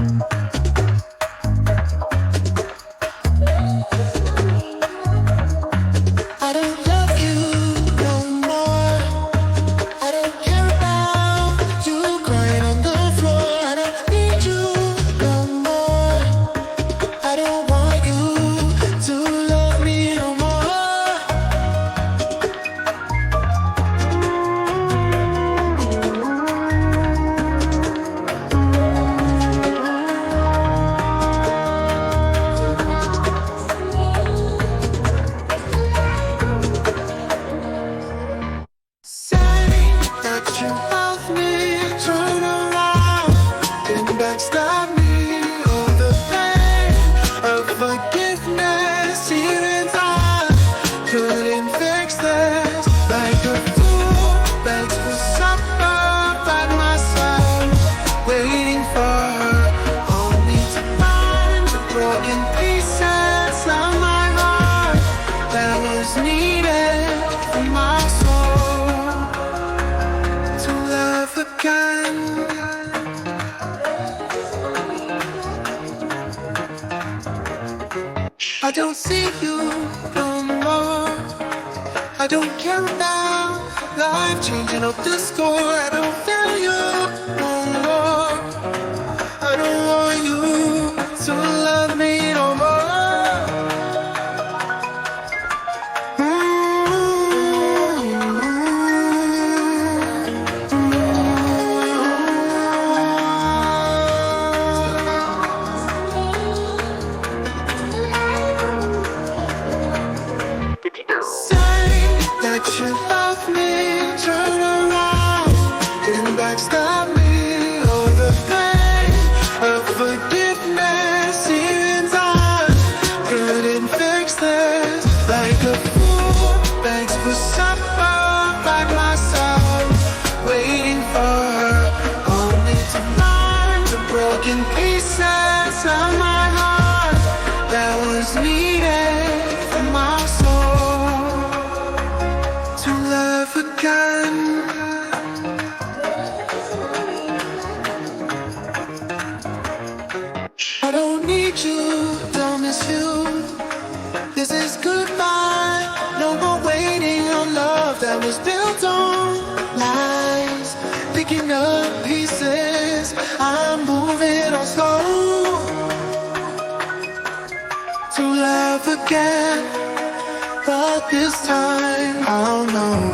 I don't love you no more. I don't care about you crying on the floor. I don't need you no more. I don't want you to love me no more. Say that you love me, turn around and backstab me. All the pain of forgiveness here inside, couldn't fix this. Like a fool begs for supper by my side, waiting for her, only to find the broken pieces of my heart that was needed for my soul to love again. I don't see you no more. I don't care about life changing up the score. I don't feel you no more. I don't want you to love me no more. Say that you love me, turn around and backstab me. All the pain of forgiveness here inside, couldn't fix this. Like a fool begs for supper by my side, waiting for her, only to find the broken pieces of my heart that was needed for my soul to love again. I don't need you, don't miss you. This is goodbye. No more waiting on love that was built on lies. Picking up pieces, I'm moving on slow to love again. But this time I'll know